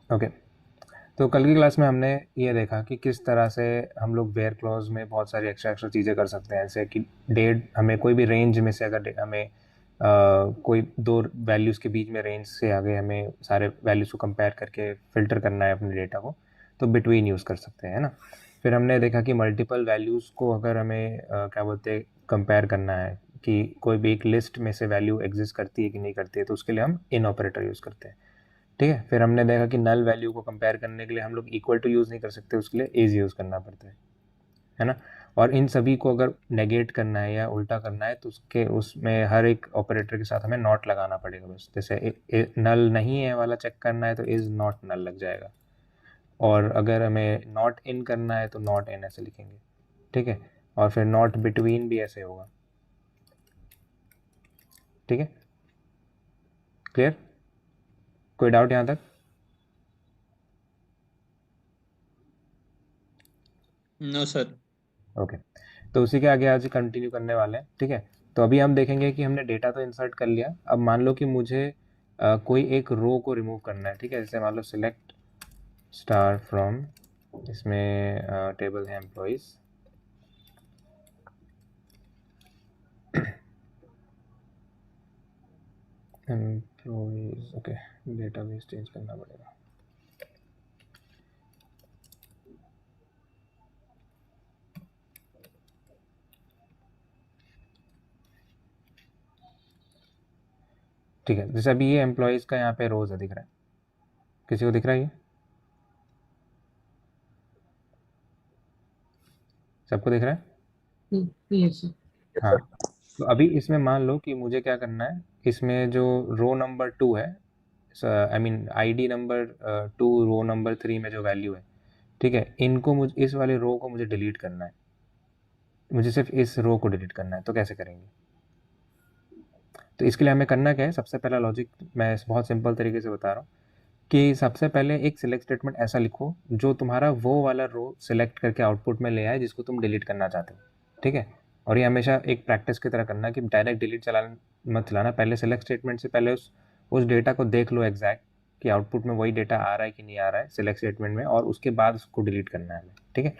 Okay, तो कल की क्लास में हमने ये देखा कि किस तरह से हम लोग वेयर क्लॉज में बहुत सारी एक्स्ट्रा एक्स्ट्रा चीज़ें कर सकते हैं। जैसे कि डेट, हमें कोई भी रेंज में से अगर हमें कोई दो वैल्यूज़ के बीच में रेंज से आगे हमें सारे वैल्यूज़ को कंपेयर करके फ़िल्टर करना है अपने डेटा को, तो बिटवीन यूज़ कर सकते हैं, है ना। फिर हमने देखा कि मल्टीपल वैल्यूज़ को अगर हमें क्या बोलते हैं, कंपेयर करना है कि कोई भी एक लिस्ट में से वैल्यू एग्जिस्ट करती है कि नहीं करती है, तो उसके लिए हम इन ऑपरेटर यूज़ करते हैं। ठीक है, फिर हमने देखा कि नल वैल्यू को कंपेयर करने के लिए हम लोग इक्वल टू यूज़ नहीं कर सकते, उसके लिए इज यूज़ करना पड़ता है ना। और इन सभी को अगर नेगेट करना है या उल्टा करना है तो उसके उसमें हर एक ऑपरेटर के साथ हमें नॉट लगाना पड़ेगा। बस जैसे नल नहीं है वाला चेक करना है तो इज नॉट नल लग जाएगा, और अगर हमें नॉट इन करना है तो नॉट इन ऐसे लिखेंगे। ठीक है, और फिर नॉट बिटवीन भी ऐसे होगा। ठीक है, क्लियर? कोई डाउट यहाँ तक? No sir. ओके, तो उसी के आगे आज कंटिन्यू करने वाले हैं। ठीक है, तो अभी हम देखेंगे कि हमने डेटा तो इंसर्ट कर लिया। अब मान लो कि मुझे कोई एक रो को रिमूव करना है। ठीक है, जैसे मान लो सिलेक्ट स्टार फ्रॉम, इसमें टेबल है employees. Employees, okay, database change करना पड़ेगा। ठीक है, जैसे अभी ये एम्प्लॉयज का यहाँ पे रोज है, दिख रहा है? किसी को दिख रहा है ये? सबको दिख रहा है? Yes sir. हाँ, तो अभी इसमें मान लो कि मुझे क्या करना है, इसमें जो रो नंबर 2 है, I mean ID number 2, row number 3 में जो वैल्यू है, ठीक है, इनको मुझे, इस वाले रो को मुझे डिलीट करना है। मुझे सिर्फ इस रो को डिलीट करना है, तो कैसे करेंगे? तो इसके लिए हमें करना क्या है, सबसे पहला लॉजिक मैं बहुत सिंपल तरीके से बता रहा हूँ कि सबसे पहले एक सिलेक्ट स्टेटमेंट ऐसा लिखो जो तुम्हारा वो वाला रो सिलेक्ट करके आउटपुट में ले आए जिसको तुम डिलीट करना चाहते हो। ठीक है, और ये हमेशा एक प्रैक्टिस की तरह करना कि डायरेक्ट डिलीट चलाना मत चलाना। पहले सिलेक्ट स्टेटमेंट से पहले उस डेटा को देख लो एग्जैक्ट कि आउटपुट में वही डेटा आ रहा है कि नहीं आ रहा है सिलेक्ट स्टेटमेंट में, और उसके बाद उसको डिलीट करना है हमें। ठीक है,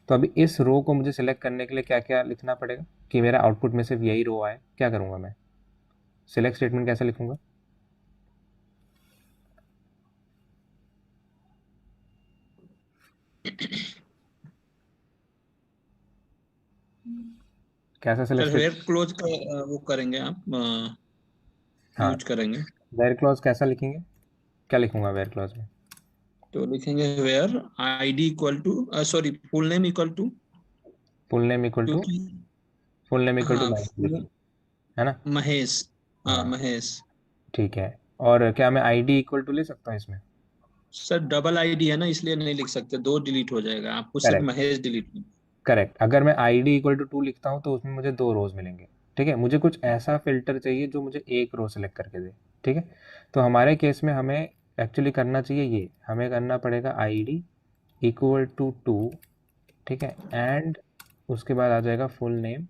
तो अभी इस रो को मुझे सिलेक्ट करने के लिए क्या क्या लिखना पड़ेगा कि मेरा आउटपुट में सिर्फ यही रो आए। क्या करूँगा मैं? सिलेक्ट स्टेटमेंट कैसे लिखूंगा? कैसा सर सिलेक्ट? वेयर क्लोज का वो करेंगे आप हाँ, यूज करेंगे वेयर क्लॉज कैसा लिखेंगे? क्या लिखूंगा वेयर क्लॉज में? तो लिखेंगे where ID equal to sorry full name equal to, full name equal to, क्योंकि फुल नेम इक्वल टू हाँ महेश लिखूँ, है ना? महेश। हाँ हाँ, महेश। ठीक है। और क्या मैं आईडी इक्वल टू ले सकता हूँ इसमें? सर डबल आईडी है ना, इसलिए नहीं लिख सकते, दो डिलीट हो जाएगा, आपको सिर्फ करेक्ट, महेश डिलीट। करेक्ट। अगर मैं आईडी इक्वल टू 2 लिखता हूँ तो उसमें मुझे 2 रोज मिलेंगे। ठीक है, मुझे कुछ ऐसा फिल्टर चाहिए जो मुझे एक रो सेलेक्ट करके दे। ठीक है, तो हमारे केस में हमें एक्चुअली करना चाहिए ये, हमें करना पड़ेगा आईडी इक्वल टू 2। ठीक है, एंड उसके बाद आ जाएगा full name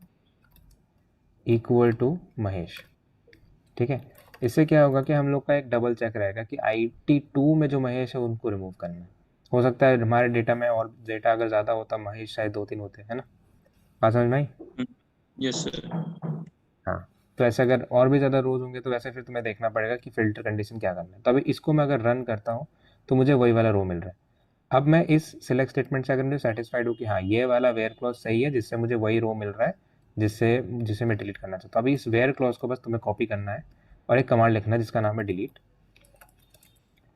equal to Mahesh. ठीक है, इससे क्या होगा कि हम लोग का एक डबल चेक रहेगा कि IT2 में जो महेश है उनको रिमूव करना है। हो सकता है हमारे डेटा में और डेटा अगर ज़्यादा होता, महेश शायद 2-3 होते, है ना? बात समझ में आई? Yes sir. हाँ, तो ऐसे अगर और भी ज़्यादा रोज होंगे तो वैसे फिर तुम्हें देखना पड़ेगा कि फिल्टर कंडीशन क्या करना है। तो अभी इसको मैं अगर रन करता हूँ तो मुझे वही वाला रो मिल रहा है। अब मैं इस सिलेक्ट स्टेटमेंट से अगर मुझे सेटिस्फाइड हूँ कि हाँ ये वाला वेयर क्लॉज सही है जिससे मुझे वही रो मिल रहा है जिससे जिसे मैं डिलीट करना चाहता हूँ, अभी इस वेयर क्लॉज को बस तुम्हें कॉपी करना है और एक कमांड लिखना है जिसका नाम है डिलीट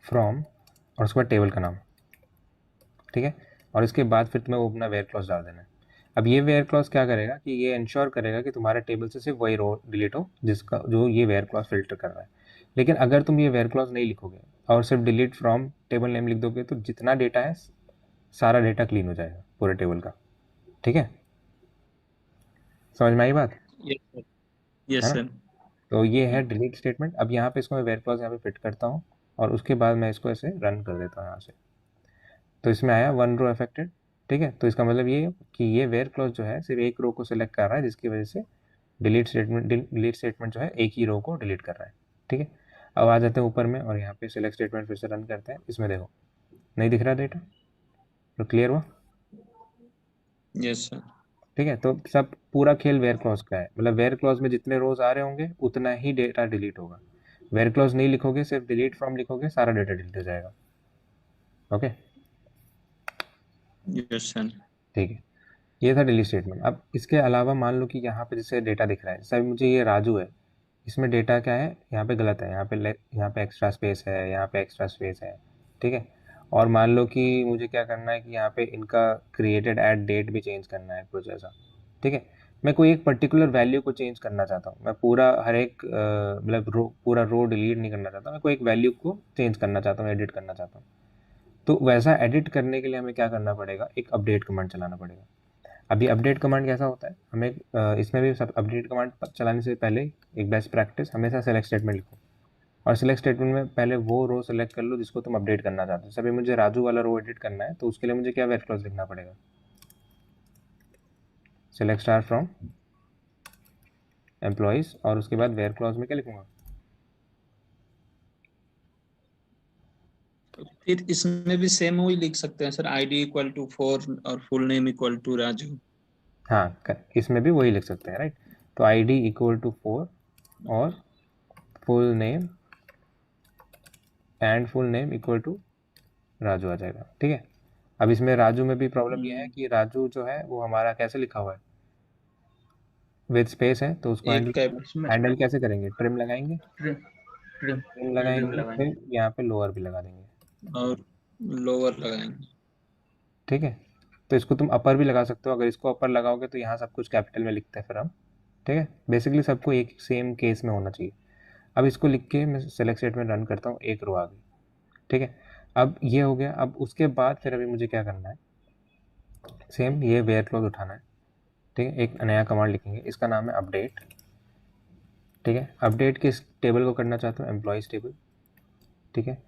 फ्रॉम, और उसके बाद टेबल का नाम। ठीक है, और इसके बाद फिर तुम्हें वो अपना वेयर क्लॉज डाल देना है। अब ये वेयर क्लॉज क्या करेगा कि ये इंश्योर करेगा कि तुम्हारे टेबल से सिर्फ वही रो डिलीट हो जिसका जो ये वेयर क्लॉज फिल्टर कर रहा है। लेकिन अगर तुम ये वेयर क्लॉज नहीं लिखोगे और सिर्फ डिलीट फ्रॉम टेबल नेम लिख दोगे तो जितना डेटा है सारा डेटा क्लीन हो जाएगा पूरे टेबल का। ठीक है, समझ में आई बात? Yes sir. है यस ना? सर। तो ये है डिलीट स्टेटमेंट। अब यहाँ पे इसको मैं वेयर क्लॉज यहाँ पे फिट करता हूँ और उसके बाद मैं इसको ऐसे रन कर देता हूँ यहाँ से। तो इसमें आया 1 रो अफेक्टेड। ठीक है, तो इसका मतलब ये कि ये वेयर क्लॉज जो है सिर्फ एक रो को सिलेक्ट कर रहा है जिसकी वजह से डिलीट स्टेटमेंट जो है एक ही रो को डिलीट कर रहा है। ठीक है, अब आ जाते हैं ऊपर में और यहाँ पे सिलेक्ट स्टेटमेंट फिर से रन करते हैं। इसमें देखो नहीं दिख रहा डेटा, तो क्लियर हुआ। Yes sir. ठीक है, तो सब पूरा खेल वेयर क्लॉज का है, मतलब वेयर क्लॉज में जितने रोज आ रहे होंगे उतना ही डेटा डिलीट होगा। वेयर क्लॉज नहीं लिखोगे, सिर्फ डिलीट फ्रॉम लिखोगे, सारा डेटा डिलीट हो जाएगा। Okay yes sir. ठीक है, ये था डिलीट स्टेटमेंट। अब इसके अलावा मान लो कि यहाँ पे जैसे डेटा दिख रहा है, जैसे अभी मुझे ये राजू है, इसमें डेटा क्या है, यहाँ पे गलत है, यहाँ पे एक्स्ट्रा स्पेस है, यहाँ पे एक्स्ट्रा स्पेस है। ठीक है, और मान लो कि मुझे क्या करना है कि यहाँ पे इनका क्रिएटेड एट डेट भी चेंज करना है कुछ ऐसा। ठीक है, मैं कोई एक पर्टिकुलर वैल्यू को चेंज करना चाहता हूँ, मैं पूरा हर एक मतलब पूरा रो डिलीट नहीं करना चाहता, मैं कोई एक वैल्यू को चेंज करना चाहता हूँ, एडिट करना चाहता हूँ। तो वैसा एडिट करने के लिए हमें क्या करना पड़ेगा, एक अपडेट कमांड चलाना पड़ेगा। अभी अपडेट कमांड कैसा होता है, हमें इसमें भी सब अपडेट कमांड चलाने से पहले एक बेस्ट प्रैक्टिस, हमेशा सेलेक्ट स्टेटमेंट लिखो, और सिलेक्ट स्टेटमेंट में पहले वो रो सेलेक्ट कर लो जिसको तुम अपडेट करना चाहते हो। अभी मुझे राजू वाला रो एडिट करना है, तो उसके लिए मुझे क्या वेयर क्लॉज लिखना पड़ेगा, सेलेक्ट स्टार फ्रॉम एम्प्लॉइज, और उसके बाद वेयर क्लॉज में क्या लिखूंगा, फिर इसमें भी सेम वही लिख सकते हैं सर, आईडी इक्वल टू 4 और full name equal to Raju. हाँ इसमें भी वही लिख सकते हैं, राइट। तो आई डी इक्वल टू 4 और full name and full name equal to Raju आ जाएगा। ठीक है, अब इसमें राजू में भी प्रॉब्लम यह है कि राजू जो है वो हमारा कैसे लिखा हुआ है, विद स्पेस है, तो उसको एक हैंडल कैप इसमें हैंडल कैसे करेंगे, ट्रिम लगाएंगे, ट्रिम ट्रिम ट्रिम ट्रिम लगाएंगे, लगाएंगे फिर यहाँ पे लोअर भी लगा देंगे। और लोअर लगाएंगे। ठीक है, तो इसको तुम अपर भी लगा सकते हो, अगर इसको अपर लगाओगे तो यहाँ सब कुछ कैपिटल में लिखते हैं फिर हम। ठीक है, बेसिकली सबको एक सेम केस में होना चाहिए। अब इसको लिख के मैं सेलेक्ट स्टेटमेंट रन करता हूँ, एक रो आ गई। ठीक है, अब ये हो गया। अब उसके बाद फिर अभी मुझे क्या करना है, सेम ये वेयर क्लॉज उठाना है। ठीक है, एक नया कमांड लिखेंगे, इसका नाम है अपडेट। ठीक है, अपडेट किस टेबल को करना चाहते हो, एम्प्लॉयज़ टेबल। ठीक है,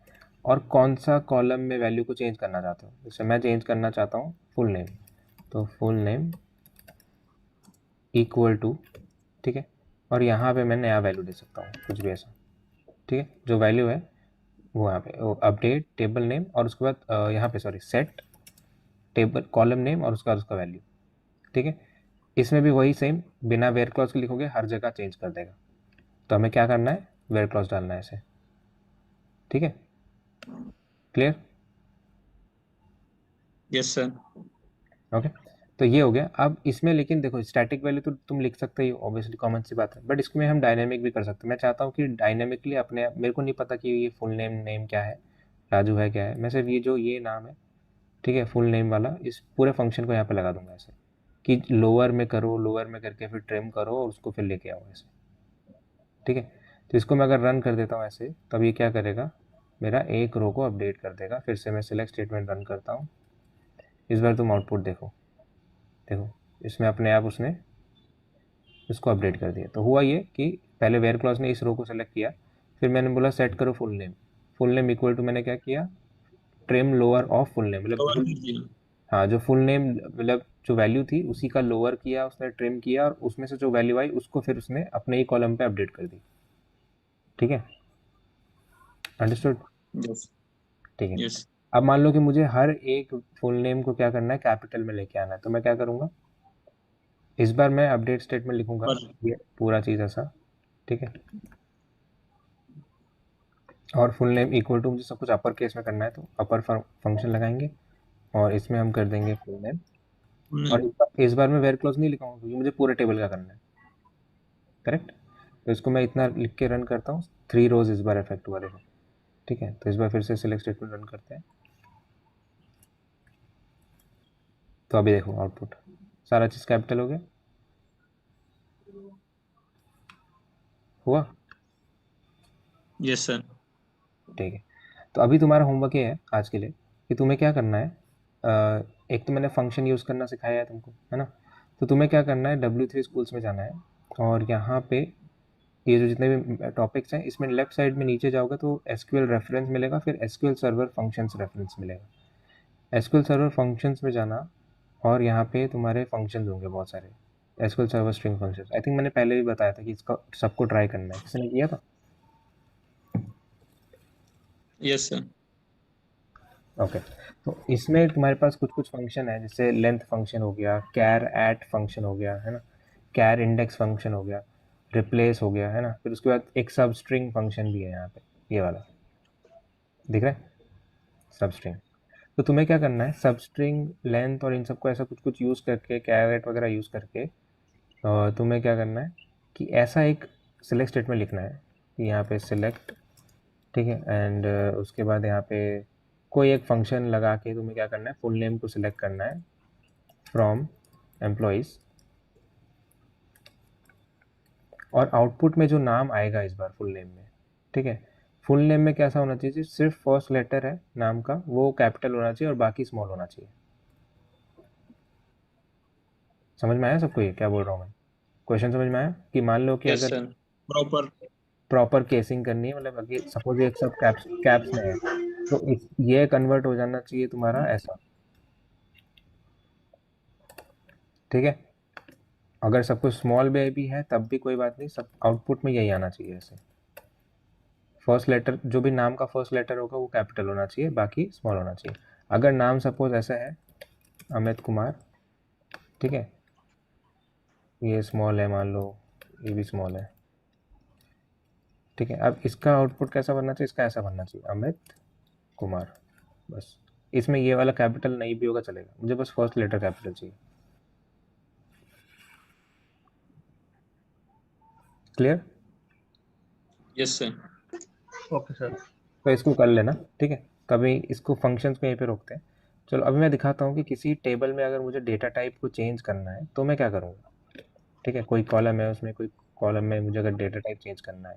और कौन सा कॉलम में वैल्यू को चेंज करना चाहते हो, जैसे मैं चेंज करना चाहता हूँ फुल नेम, तो फुल नेम इक्वल टू, ठीक है, और यहाँ पे मैं नया वैल्यू दे सकता हूँ कुछ भी ऐसा। ठीक है, जो वैल्यू है वो यहाँ पे अपडेट टेबल नेम, और उसके बाद यहाँ पे sorry set table column name, और उसका उसका वैल्यू। ठीक है, इसमें भी वही सेम, बिना वेयर क्लॉज के लिखोगे हर जगह चेंज कर देगा। तो हमें क्या करना है, वेयर क्लॉज डालना है इसे। ठीक है, क्लियर। Yes sir. ओके, तो ये हो गया। अब इसमें लेकिन देखो स्टैटिक वैल्यू तो तुम लिख सकते ही, ऑब्वियसली कॉमन सी बात है, बट इसमें हम डायनेमिक भी कर सकते हैं। मैं चाहता हूँ कि डायनेमिकली अपने मेरे को नहीं पता कि ये फुल नेम नेम क्या है, राजू है क्या है, मैं सिर्फ ये जो ये नाम है, ठीक है, फुल नेम वाला, इस पूरे फंक्शन को यहाँ पे लगा दूंगा ऐसे कि लोअर में करो, लोअर में करके फिर ट्रिम करो और उसको फिर लेके आओ ऐसे। ठीक है, तो इसको मैं अगर रन कर देता हूँ ऐसे, तब ये क्या करेगा, मेरा एक रो को अपडेट कर देगा। फिर से मैं सिलेक्ट स्टेटमेंट रन करता हूँ, इस बार तुम आउटपुट देखो, देखो इसमें अपने आप उसने इसको अपडेट कर दिया। तो हुआ ये कि पहले वेयर क्लॉज ने इस रो को सेलेक्ट किया, फिर मैंने बोला सेट करो full name, full name equal to मैंने क्या किया, trim lower of full name, मतलब कवर जो, कर दिया। हाँ जो फुल नेम मतलब जो वैल्यू थी उसी का लोअर किया उसने, ट्रिम किया, और उसमें से जो वैल्यू आई उसको फिर उसने अपने ही कॉलम पे अपडेट कर दी। ठीक है, अंडरस्टूड। यस। ठीक है, यस। अब मान लो कि मुझे हर एक फुल नेम को क्या करना है, कैपिटल में लेके आना है, तो मैं क्या करूँगा, इस बार मैं अपडेट स्टेटमेंट लिखूंगा, और ये पूरा चीज़ ऐसा। ठीक है, और फुल नेम इक्वल टू मुझे सब कुछ अपर केस में करना है, तो अपर फंक्शन लगाएंगे और इसमें हम कर देंगे फुल नेम। और इस बार मैं वेयर क्लॉज नहीं लिखाऊंगा क्योंकि मुझे पूरे टेबल का करना है, करेक्ट। तो इसको मैं इतना लिख के रन करता हूँ, 3 रोज इस बार इफेक्ट हुआ देखो। ठीक है, तो इस बार फिर से सिलेक्ट स्टेटमेंट रन करते हैं, तो अभी देखो आउटपुट सारा चीज़ कैपिटल हो गया, हुआ। Yes sir. ठीक है, तो अभी तुम्हारा होमवर्क ये है आज के लिए कि तुम्हें क्या करना है, एक तो मैंने फंक्शन यूज़ करना सिखाया है तुमको, है ना। तो तुम्हें क्या करना है, W3 स्कूल्स में जाना है, और यहाँ पे ये जो जितने भी टॉपिक्स हैं इसमें लेफ्ट साइड में नीचे जाओगे तो एसक्यूएल रेफरेंस मिलेगा, फिर एसक्यूएल सर्वर फंक्शंस रेफरेंस मिलेगा। एसक्यूएल सर्वर फंक्शंस में जाना, और यहाँ पे तुम्हारे फंक्शंस होंगे बहुत सारे, SQL server string functions. I think मैंने पहले भी बताया था कि इसका सबको ट्राई करना है, किसी ने किया था। Yes sir. ओके, तो इसमें तुम्हारे पास कुछ कुछ फंक्शन है, जैसे लेंथ फंक्शन हो गया, कैर एट फंक्शन हो गया, है ना, कैर इंडेक्स फंक्शन हो गया, रिप्लेस हो गया, है ना, फिर उसके बाद एक सब स्ट्रिंग फंक्शन भी है यहाँ पे, ये वाला दिख रहा है, सब स्ट्रिंग। तो तुम्हें क्या करना है, सब स्ट्रिंग लेंथ और इन सबको ऐसा कुछ कुछ यूज़ करके, कैरेट वगैरह यूज़ करके, तुम्हें क्या करना है कि ऐसा एक सिलेक्ट स्टेटमेंट लिखना है कि यहाँ पे सिलेक्ट, ठीक है, एंड उसके बाद यहाँ पे कोई एक फंक्शन लगा के तुम्हें क्या करना है, फुल नेम को सिलेक्ट करना है फ्रॉम एम्प्लॉयज़, और आउटपुट में जो नाम आएगा इस बार फुल नेम में, ठीक है, फुल नेम में कैसा होना चाहिए, सिर्फ फर्स्ट लेटर है नाम का वो कैपिटल होना चाहिए और बाकी स्मॉल होना चाहिए। समझ में आया सबको ये क्या बोल रहा हूँ मैं? क्वेश्चन समझ में आया कि मान लो कि यस अगर सर। प्रॉपर। प्रॉपर केसिंग करनी है, मतलब अगर सपोज एक सब कैप्स कैप्स में है, तो ये कन्वर्ट हो जाना चाहिए तुम्हारा ऐसा, ठीक है, अगर सब कुछ स्मॉल में भी है तब भी कोई बात नहीं, सब आउटपुट में यही आना चाहिए ऐसे, फर्स्ट लेटर जो भी नाम का फर्स्ट लेटर होगा वो कैपिटल होना चाहिए, बाकी स्मॉल होना चाहिए। अगर नाम सपोज ऐसा है अमित कुमार, ठीक है, ये स्मॉल है मान लो, ये भी स्मॉल है, ठीक है, अब इसका आउटपुट कैसा बनना चाहिए, इसका ऐसा बनना चाहिए अमित कुमार, बस। इसमें ये वाला कैपिटल नहीं भी होगा चलेगा, मुझे बस फर्स्ट लेटर कैपिटल चाहिए। Clear? Yes sir. Okay sir. तो इसको कर लेना, ठीक है, कभी इसको फंक्शंस को यहीं पे रोकते हैं। चलो अभी मैं दिखाता हूँ कि किसी टेबल में अगर मुझे डेटा टाइप को चेंज करना है तो मैं क्या करूँगा, ठीक है, कोई कॉलम है उसमें, कोई कॉलम में मुझे अगर डेटा टाइप चेंज करना है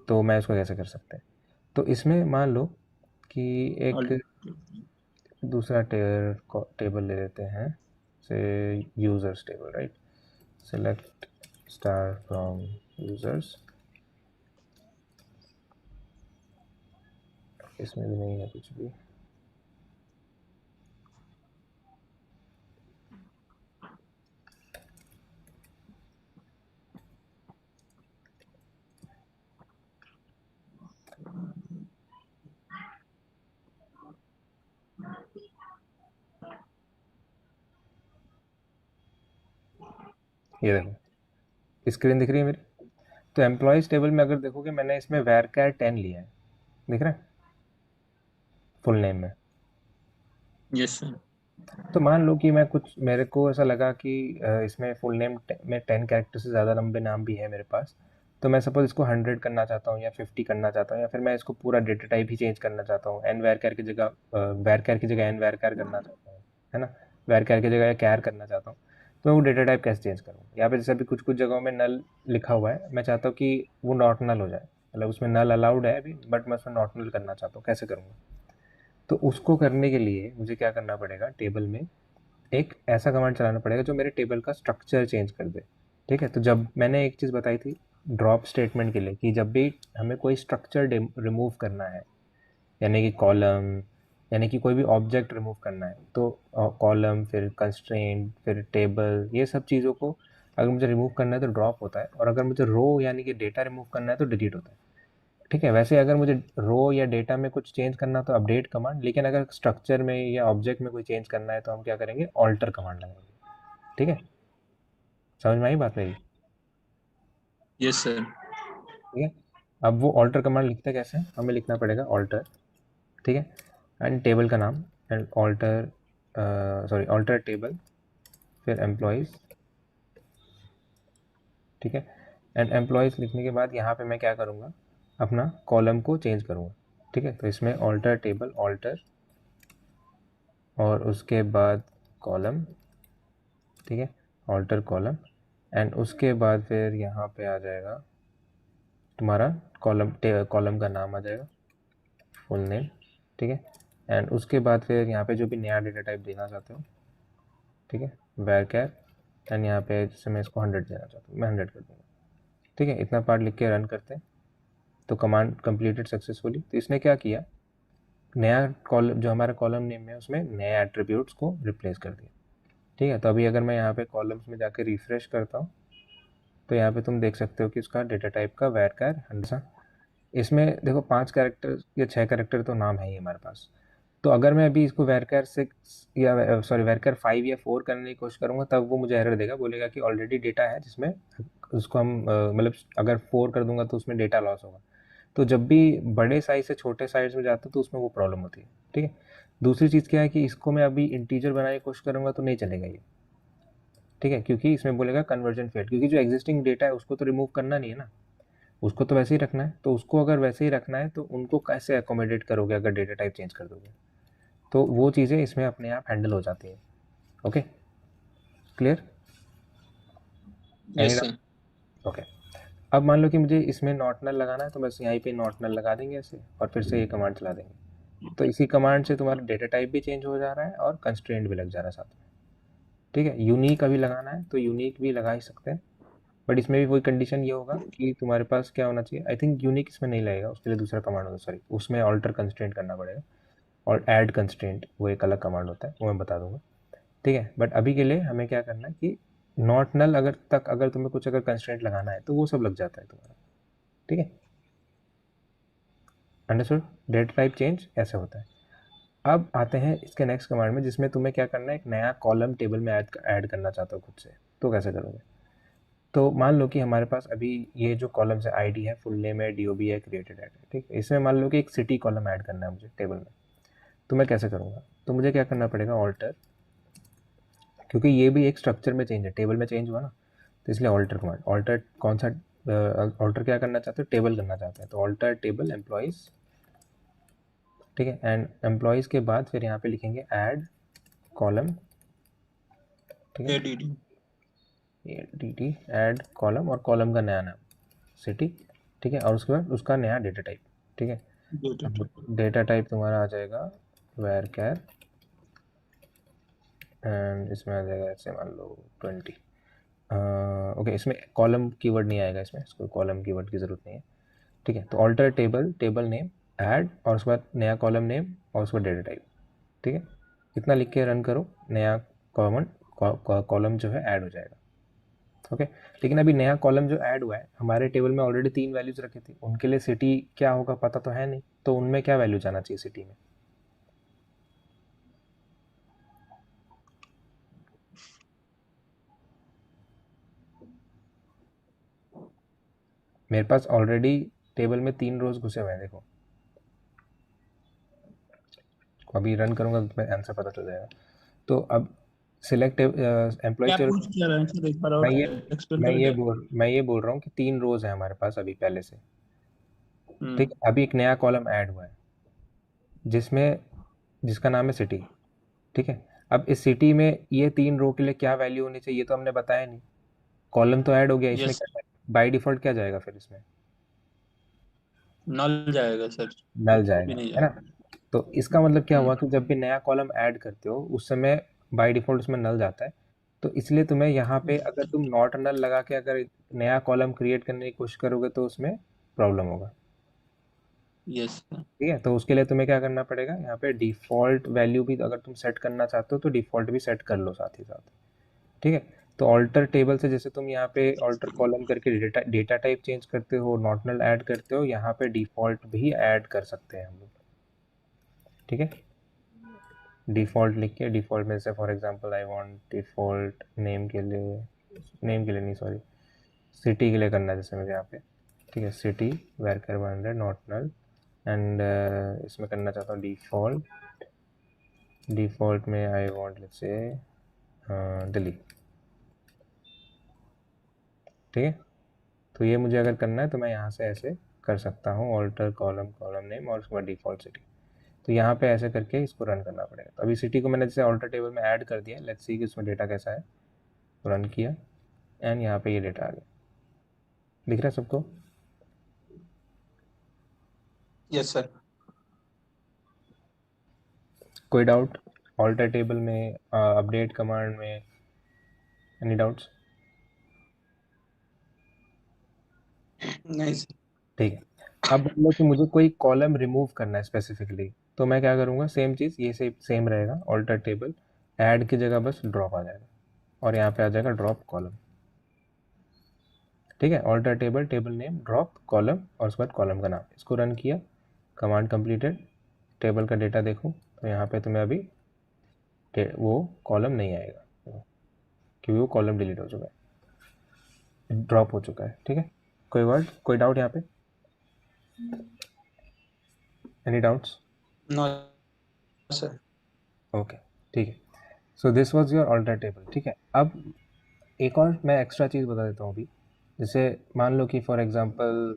तो मैं उसको कैसे कर सकते हैं। तो इसमें मान लो कि एक दूसरा टेबल ले लेते हैं, से users table, right, select star from users, इसमें भी नहीं है कुछ भी, ये देखो स्क्रीन दिख रही है मेरी। तो एम्प्लॉयज़ टेबल में अगर देखोगे मैंने इसमें वैरकैर 10 लिया है, दिख रहा है फुल नेम में। Yes sir. तो मान लो कि मैं कुछ, मेरे को ऐसा लगा कि इसमें फुल नेम में 10 कैरेक्टर से ज़्यादा लंबे नाम भी है मेरे पास, तो मैं सपोज इसको 100 करना चाहता हूँ या 50 करना चाहता हूँ, या फिर मैं इसको पूरा डेटा टाइप ही चेंज करना चाहता हूँ, एन वैरकैर की जगह वैरकैर की जगह एन वैरकैर करना चाहता हूँ, है ना, वैरकैर की जगह कैर करना चाहता हूँ, तो मैं वो डेटा टाइप कैसे चेंज करूँ। यहाँ पे जैसे अभी कुछ कुछ जगहों में नल लिखा हुआ है, मैं चाहता हूँ कि वो नॉट नल हो जाए, मतलब उसमें नल अलाउड है अभी बट मैं उसमें नॉट नल करना चाहता हूँ, कैसे करूँगा। तो उसको करने के लिए मुझे क्या करना पड़ेगा, टेबल में एक ऐसा कमांड चलाना पड़ेगा जो मेरे टेबल का स्ट्रक्चर चेंज कर दे, ठीक है। तो जब मैंने एक चीज़ बताई थी ड्रॉप स्टेटमेंट के लिए कि जब भी हमें कोई स्ट्रक्चर रिमूव करना है, यानी कि कॉलम, यानी कि कोई भी ऑब्जेक्ट रिमूव करना है, तो कॉलम फिर कंस्ट्रेंट फिर टेबल, ये सब चीज़ों को अगर मुझे रिमूव करना है तो ड्रॉप होता है, और अगर मुझे रो यानी कि डेटा रिमूव करना है तो डिलीट होता है, ठीक है। वैसे अगर मुझे रो या डेटा में कुछ चेंज करना तो अपडेट कमांड, लेकिन अगर स्ट्रक्चर में या ऑब्जेक्ट में कोई चेंज करना है तो हम क्या करेंगे, ऑल्टर कमांड लगाएंगे, ठीक है। समझ में आई बात मेरी? Yes sir. ठीक है। अब वो ऑल्टर कमांड लिखते कैसे हैं, हमें लिखना पड़ेगा ऑल्टर, ठीक है, एंड टेबल का नाम, and alter, sorry alter table, फिर एम्प्लॉयज़, ठीक है, एंड एम्प्लॉयज़ लिखने के बाद यहाँ पे मैं क्या करूँगा, अपना कॉलम को चेंज करूँगा, ठीक है। तो इसमें ऑल्टर टेबल ऑल्टर, और उसके बाद कॉलम, ठीक है, ऑल्टर कॉलम, एंड उसके बाद फिर यहाँ पे आ जाएगा तुम्हारा कॉलम का नाम आ जाएगा, फुल नेम, ठीक है, एंड उसके बाद फिर यहाँ पे जो भी नया डेटा टाइप देना चाहते हो, ठीक है, वैर कैर, एंड यहाँ पे जैसे मैं इसको 100 देना चाहता हूँ मैं 100 कर दूँगा, ठीक है। इतना पार्ट लिख के रन करते हैं तो कमांड कंप्लीटेड सक्सेसफुली। तो इसने क्या किया, नया कॉलम जो हमारा कॉलम नेम है उसमें नए एट्रीब्यूट्स को रिप्लेस कर दिया, ठीक है। तो अभी अगर मैं यहाँ पे कॉलम्स में जाकर रिफ्रेश करता हूँ तो यहाँ पे तुम देख सकते हो कि उसका डेटा टाइप का वैरकर हंसा, इसमें देखो 5 कैरेक्टर या 6 कैरेक्टर तो नाम है ही हमारे पास। तो अगर मैं अभी इसको वैरकर 6 या सॉरी वैरकर 5 या 4 करने की कोशिश करूँगा, तब वो मुझे एरर देगा, बोलेगा कि ऑलरेडी डेटा है जिसमें उसको हम मतलब अगर 4 कर दूंगा तो उसमें डेटा लॉस होगा। तो जब भी बड़े साइज से छोटे साइज में जाता है तो उसमें वो प्रॉब्लम होती है। ठीक है। दूसरी चीज़ क्या है कि इसको मैं अभी इंटीजर बनाने की कोशिश करूँगा तो नहीं चलेगा ये। ठीक है, क्योंकि इसमें बोलेगा कन्वर्जन फेल्ड, क्योंकि जो एग्जिस्टिंग डेटा है उसको तो रिमूव करना नहीं है ना, उसको तो वैसे ही रखना है। तो उसको अगर वैसे ही रखना है तो उनको कैसे अकोमोडेट करोगे अगर डेटा टाइप चेंज कर दोगे? तो वो चीज़ें इसमें अपने आप हैंडल हो जाती हैं। Okay, clear? Any yes doubt? Sir. Okay. अब मान लो कि मुझे इसमें नॉट नल लगाना है, तो बस यहीं पे नॉट नल लगा देंगे ऐसे, और फिर से ये कमांड चला देंगे। तो इसी कमांड से तुम्हारा डेटा टाइप भी चेंज हो जा रहा है और कंस्ट्रेंट भी लग जा रहा है साथ में। ठीक है। यूनिक अभी लगाना है तो यूनिक भी लगा ही सकते हैं, बट इसमें भी वही कंडीशन ये होगा कि तुम्हारे पास क्या होना चाहिए। आई थिंक यूनिक इसमें नहीं लगेगा, उसके लिए दूसरा कमांड होगा, सॉरी उसमें ऑल्टर कंस्ट्रेंट करना पड़ेगा, और ऐड कंस्ट्रेंट वो एक अलग कमांड होता है, वो मैं बता दूंगा। ठीक है, बट अभी के लिए हमें क्या करना है कि नॉट नल अगर तुम्हें कुछ अगर कंस्ट्रेंट लगाना है तो वो सब लग जाता है तुम्हारा। ठीक है, अंडरस्टूड? डेटा टाइप चेंज ऐसे होता है। अब आते हैं इसके नेक्स्ट कमांड में, जिसमें तुम्हें क्या करना है, एक नया कॉलम टेबल में ऐड करना चाहते हो खुद से। तो कैसे करोगे? तो मान लो कि हमारे पास अभी ये जो कॉलम्स है, आईडी है, फुल नेम है, डीओबी है, क्रिएटेड है, ठीक है। इसमें मान लो कि एक सिटी कॉलम ऐड करना है मुझे टेबल में। तो मैं कैसे करूँगा? तो मुझे क्या करना पड़ेगा, ऑल्टर, क्योंकि ये भी एक स्ट्रक्चर में चेंज है, टेबल में चेंज हुआ ना, तो इसलिए ऑल्टर कमांड। ऑल्टर कौन सा ऑल्टर क्या करना चाहते हो? टेबल करना चाहते हैं, तो ऑल्टर टेबल एम्प्लॉयज़। ठीक है, एंड एम्प्लॉयज़ के बाद फिर यहाँ पे लिखेंगे ऐड कॉलम। ठीक है, ADD. D T add column, और कॉलम का नया नाम सिटी। ठीक है, और उसके बाद उसका नया डेटा टाइप। ठीक है, डेटा अब टाइप। डेटा टाइप तुम्हारा आ जाएगा वेर कैर, एंड इसमें आ जाएगा ऐसे मान लो 20। ओके, इसमें कॉलम कीवर्ड नहीं आएगा, इसमें इसको कॉलम कीवर्ड की ज़रूरत नहीं है। ठीक है, तो alter table, table name, add, और उसके बाद नया कॉलम नेम, और उसके बाद डेटा टाइप। ठीक है, इतना लिख के रन करो, नया कॉमन कॉलम जो है ऐड हो जाएगा। ओके, लेकिन अभी नया कॉलम जो ऐड हुआ है, हमारे टेबल में ऑलरेडी 3 वैल्यूज रखी थी, उनके लिए सिटी क्या होगा पता तो है नहीं, तो उनमें क्या वैल्यू जाना चाहिए सिटी में? मेरे पास ऑलरेडी टेबल में 3 रोज घुसे हुए हैं, देखो। अभी रन करूंगा तो तुम्हें आंसर पता चल जाएगा। तो अब सिलेक्ट एम्प्लॉय क्या टेबल। पूछ क्या रहे हैं सर, एक बार मैं और ये एक्सप्लेन करेंगे? मैं ये बोल रहा हूँ कि 3 रोज है हमारे पास अभी पहले से। ठीक हम्म। है, अभी एक नया कॉलम ऐड हुआ है जिसमें जिसका नाम है सिटी। ठीक है, अब इस सिटी में ये 3 रो के लिए क्या वैल्यू होनी चाहिए, ये तो हमने बताया नहीं। कॉलम तो ऐड हो गया, इसमें यस। क्या जाएगा बाई डिफॉल्ट, क्या जाएगा फिर इसमें? नल जाएगा सर, नल कुछ भी जाएगा, नहीं है ना? जाएगा। तो इसका मतलब क्या हम्म। हुआ कि जब भी नया कॉलम ऐड करते हो उस समय बाय डिफॉल्ट उसमें नल जाता है। तो इसलिए तुम्हें यहाँ पे अगर तुम नॉट नल लगा के अगर नया कॉलम क्रिएट करने की कोशिश करोगे तो उसमें प्रॉब्लम होगा। Yes sir. ठीक है, तो उसके लिए तुम्हें क्या करना पड़ेगा, यहाँ पे डिफ़ॉल्ट वैल्यू भी अगर तुम सेट करना चाहते हो तो डिफ़ॉल्ट भी सेट कर लो साथ ही साथ। ठीक है, तो ऑल्टर टेबल से जैसे तुम यहाँ पे ऑल्टर कॉलम करके डेटा टाइप चेंज करते हो, नॉट नल ऐड करते हो, यहाँ पे डिफ़ॉल्ट भी ऐड कर सकते हैं हम लोग। ठीक है, डिफ़ॉल्ट लिख के, डिफ़ॉल्ट में से for example I want default name के लिए नहीं, सॉरी सिटी के लिए करना है जैसे मुझे यहाँ पे। ठीक है, सिटी वेरकर 100 नॉट नल, एंड इसमें करना चाहता हूँ डिफ़ॉल्ट में I want let's say Delhi. ठीक है, तो ये मुझे अगर करना है तो मैं यहाँ से ऐसे कर सकता हूँ, ऑल्टर कॉलम, कॉलम नेम, और उसके बाद डिफ़ॉल्ट सिटी। तो यहाँ पे ऐसे करके इसको रन करना पड़ेगा। तो अभी सिटी को मैंने जैसे ऑल्टर टेबल में ऐड कर दिया, लेट्स सी कि उसमें डेटा कैसा है। रन किया, एंड यहाँ पे ये डेटा आ गया, दिख रहा है सबको? Yes sir. कोई डाउट ऑल्टर टेबल में, अपडेट कमांड में, एनी डाउट्स? नहीं सर। ठीक है, अब मान लो कि मुझे कोई कॉलम रिमूव करना है स्पेसिफिकली, तो मैं क्या करूँगा, सेम चीज़ ये सेम रहेगा, ऑल्टर टेबल ऐड की जगह बस ड्रॉप आ जाएगा, और यहाँ पे आ जाएगा ड्रॉप कॉलम। ठीक है, alter table, table name, drop column और उसके बाद कॉलम का नाम। इसको रन किया, कमांड कंप्लीटेड, टेबल का डेटा देखो तो यहाँ पे तुम्हें अभी वो कॉलम नहीं आएगा क्योंकि वो कॉलम डिलीट हो चुका है, ड्रॉप हो चुका है। ठीक है, कोई वर्ड, कोई डाउट यहाँ पे? Any doubts? No sir. Okay, ठीक है। So this was your alter table. ठीक है, अब एक और मैं एक्स्ट्रा चीज़ बता देता हूँ अभी। जैसे मान लो कि फॉर एग्जांपल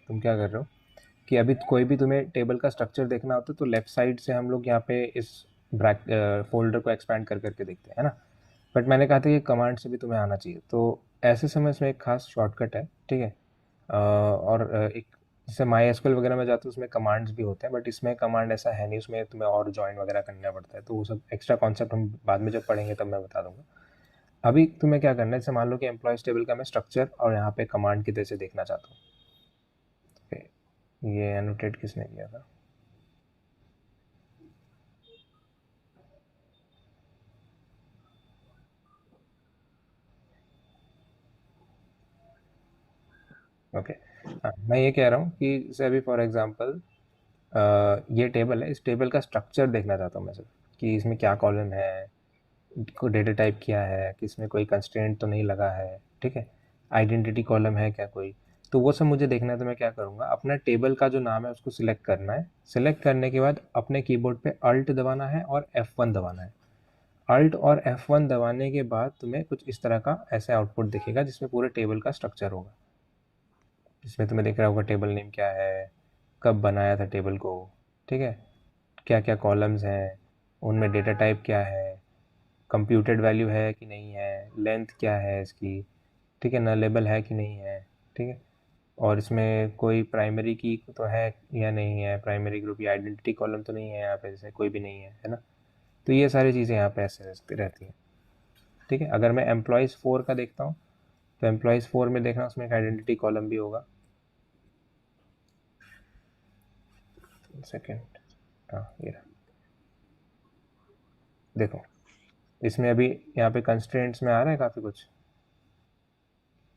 तुम क्या कर रहे हो कि अभी कोई भी तुम्हें टेबल का स्ट्रक्चर देखना होता है तो लेफ़्ट साइड से हम लोग यहाँ पे इस ब्रैक फोल्डर को एक्सपैंड कर करके देखते हैं, है ना। बट मैंने कहा था कि कमांड से भी तुम्हें आना चाहिए, तो ऐसे समय इसमें एक खास शॉर्टकट है। ठीक है, और एक जैसे माई एसक्यूएल वगैरह में जाते हो उसमें कमांड्स भी होते हैं, बट इसमें कमांड ऐसा है नहीं, उसमें तुम्हें और ज्वाइन वगैरह करना पड़ता है, तो वो सब एक्स्ट्रा कॉन्सेप्ट हम बाद में जब पढ़ेंगे तब मैं बता दूंगा। अभी तुम्हें क्या करना है, जैसे मान लो कि एम्प्लॉयज टेबल का मैं स्ट्रक्चर और यहाँ पे कमांड की तरह से देखना चाहता हूँ। ये एनोटेट किसने किया था? ओके, हाँ, मैं ये कह रहा हूँ कि जैसे अभी फॉर एग्जांपल ये टेबल है, इस टेबल का स्ट्रक्चर देखना चाहता हूँ मैं सिर्फ कि इसमें क्या कॉलम है, को डेटा टाइप क्या है, कि इसमें कोई कंस्ट्रेंट तो नहीं लगा है। ठीक है, आइडेंटिटी कॉलम है क्या कोई, तो वो सब मुझे देखना है। तो मैं क्या करूँगा, अपना टेबल का जो नाम है उसको सिलेक्ट करना है। सिलेक्ट करने के बाद अपने कीबोर्ड पे अल्ट दबाना है और F1 दबाना है। अल्ट और F1 दबाने के बाद तुम्हें कुछ इस तरह का ऐसे आउटपुट दिखेगा जिसमें पूरे टेबल का स्ट्रक्चर होगा। इसमें तुम्हें दिख रहा होगा टेबल नेम क्या है, कब बनाया था टेबल को, ठीक है, क्या क्या कॉलम्स हैं, उनमें डेटा टाइप क्या है, कंप्यूटेड वैल्यू है कि नहीं है, लेंथ क्या है इसकी, ठीक है, नलेबल है कि नहीं है। ठीक है, और इसमें कोई प्राइमरी की तो है या नहीं है, प्राइमरी ग्रुप या आइडेंटिटी कॉलम तो नहीं है यहाँ पे, जैसे कोई भी नहीं है ना। तो ये सारी चीज़ें यहाँ पे ऐसे रहती हैं। ठीक है, अगर मैं एम्प्लॉयज़ 4 का देखता हूँ तो एम्प्लॉयज़ 4 में देखना, उसमें एक आइडेंटिटी कॉलम भी होगा। सेकेंड, हाँ ये रहा, देखो इसमें अभी यहाँ पे कंस्ट्रेंट्स में आ रहा है काफ़ी कुछ,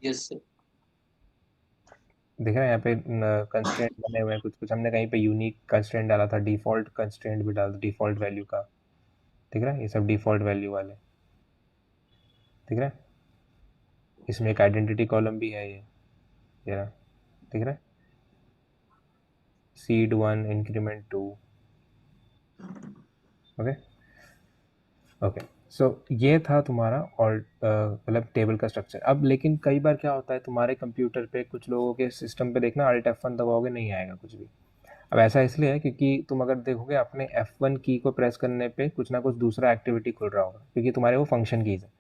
यस सर। दिख रहा है यहाँ पे कंस्ट्रेंट बने हुए हैं, कुछ कुछ हमने कहीं पे यूनिक कंस्ट्रेंट डाला था, डिफ़ॉल्ट कंस्ट्रेंट भी डाल दो, डिफ़ॉल्ट वैल्यू का, दिख रहा है, ये सब डिफ़ॉल्ट वैल्यू वाले, दिख रहा है। इसमें एक आइडेंटिटी कॉलम भी है, ये रहा, दिख रहा है, सीड 1 इंक्रीमेंट 2। ओके, ओके, सो ये था तुम्हारा और मतलब टेबल का स्ट्रक्चर। अब लेकिन कई बार क्या होता है तुम्हारे कंप्यूटर पे, कुछ लोगों के सिस्टम पे देखना अल्ट F1 दबाओगे नहीं आएगा कुछ भी। अब ऐसा इसलिए है क्योंकि तुम अगर देखोगे अपने F1 की को प्रेस करने पे कुछ ना कुछ दूसरा एक्टिविटी खुल रहा होगा, क्योंकि तुम्हारे वो फंक्शन कीज है।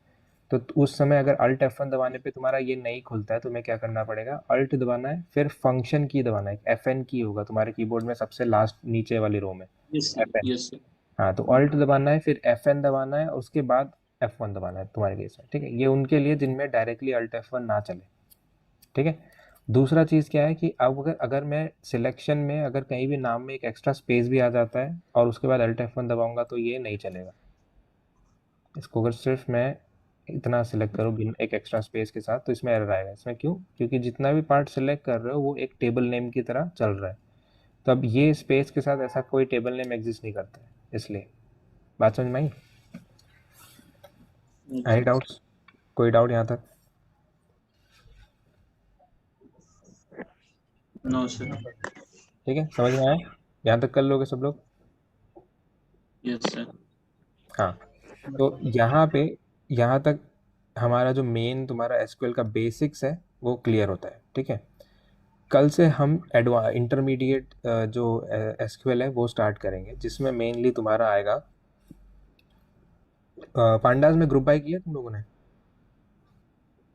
तो उस समय अगर अल्ट F1 दबाने पे तुम्हारा ये नहीं खुलता है, तुम्हें क्या करना पड़ेगा, अल्ट दबाना है, फिर फंक्शन की दबाना है, FN की होगा तुम्हारे कीबोर्ड में सबसे लास्ट नीचे वाली रो में, yes sir. FN। Yes sir. हाँ, तो अल्ट दबाना है, फिर FN दबाना है, उसके बाद F1 दबाना है तुम्हारे केस में। ठीक है, ये उनके लिए जिनमें डायरेक्टली अल्ट F1 ना चले। ठीक है, दूसरा चीज़ क्या है कि अब अगर अगर मैं सिलेक्शन में अगर कहीं भी नाम में एक एक्स्ट्रा स्पेस भी आ जाता है और उसके बाद अल्ट F1 दबाऊंगा तो ये नहीं चलेगा। इसको अगर सिर्फ मैं इतना सिलेक्ट करूँ बिन एक एक्स्ट्रा स्पेस के साथ तो इसमें एरर आएगा। इसमें क्यों? क्योंकि जितना भी पार्ट सिलेक्ट कर रहे हो वो एक टेबल नेम की तरह चल रहा है, तो अब ये स्पेस के साथ ऐसा कोई टेबल नेम एग्जिस्ट नहीं करता है, इसलिए। बात समझ में आई? Any doubts? कोई डाउट यहाँ तक? No sir. ठीक है, समझ में आया? यहाँ तक कर लोगे सब लोग? Yes sir. हाँ, तो यहाँ तक हमारा जो मेन तुम्हारा एसक्यूएल का बेसिक्स है वो क्लियर होता है। ठीक है, कल से हम इंटरमीडिएट जो एसक्यूएल है वो स्टार्ट करेंगे, जिसमें मेनली तुम्हारा आएगा पांडास में ग्रुप बाय किया तुम लोगों ने?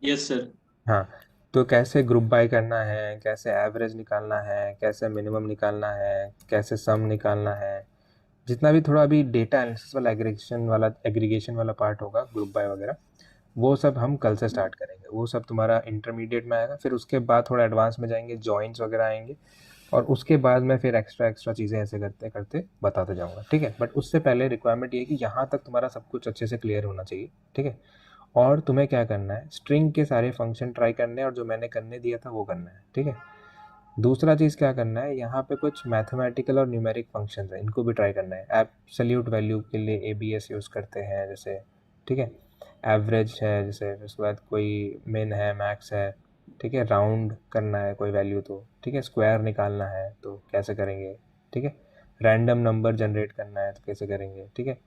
Yes sir. हाँ, तो कैसे ग्रुप बाय करना है, कैसे एवरेज निकालना है, कैसे मिनिमम निकालना है, कैसे सम निकालना है, जितना भी थोड़ा अभी डेटा एनालिसिस वाला एग्रीगेशन वाला पार्ट होगा, ग्रुप बाय वगैरह, वो सब हम कल से स्टार्ट करेंगे। वो सब तुम्हारा इंटरमीडिएट में आएगा, फिर उसके बाद थोड़ा एडवांस में जाएंगे, जॉइंट्स वगैरह आएंगे, और उसके बाद मैं फिर एक्स्ट्रा एक्स्ट्रा चीज़ें ऐसे करते करते बताते जाऊँगा। ठीक है, बट उससे पहले रिक्वायरमेंट ये है कि यहाँ तक तुम्हारा सब कुछ अच्छे से क्लियर होना चाहिए। ठीक है, और तुम्हें क्या करना है, स्ट्रिंग के सारे फंक्शन ट्राई करने हैं और जो मैंने करने दिया था वो करना है, ठीक है। दूसरा चीज़ क्या करना है, यहाँ पे कुछ मैथमेटिकल और न्यूमेरिक फंक्शंस हैं, इनको भी ट्राई करना है। एब्सोल्यूट वैल्यू के लिए एबीएस यूज़ करते हैं जैसे, ठीक है। एवरेज है जैसे, उसके बाद कोई मिन है, मैक्स है, ठीक है। राउंड करना है कोई वैल्यू तो, ठीक है। स्क्वायर निकालना है तो कैसे करेंगे, ठीक है। रैंडम नंबर जनरेट करना है तो कैसे करेंगे, ठीक है।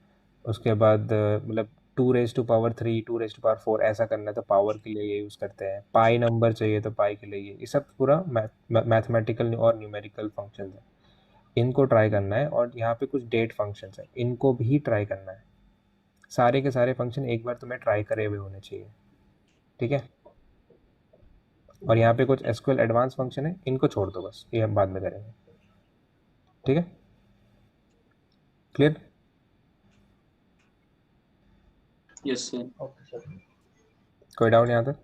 उसके बाद मतलब 2⁻3 2⁻4 ऐसा करना है तो पावर के लिए ये यूज़ करते हैं। पाई नंबर चाहिए तो पाई के लिए ये सब पूरा मैथमेटिकल और न्यूमेरिकल फंक्शंस है, इनको ट्राई करना है। और यहाँ पे कुछ डेट फंक्शंस है, इनको भी ट्राई करना है। सारे के सारे फंक्शन एक बार तुम्हें ट्राई करे हुए होने चाहिए, ठीक है। और यहाँ पे कुछ एसक्यूएल एडवांस फंक्शन है, इनको छोड़ दो बस, ये हम बाद में करेंगे, ठीक है। Clear? Yes sir. Okay sir. कोई डाउट यहाँ तक?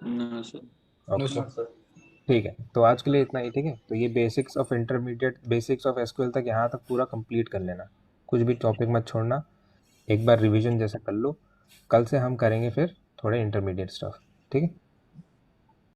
No sir. No okay, sir. ठीक है। तो आज के लिए इतना ही, ठीक है। तो ये basics of intermediate, basics of SQL तक यहाँ तक पूरा कंप्लीट कर लेना, कुछ भी टॉपिक मत छोड़ना। एक बार रिवीजन जैसा कर लो, कल से हम करेंगे फिर थोड़े इंटरमीडिएट स्टफ, ठीक है।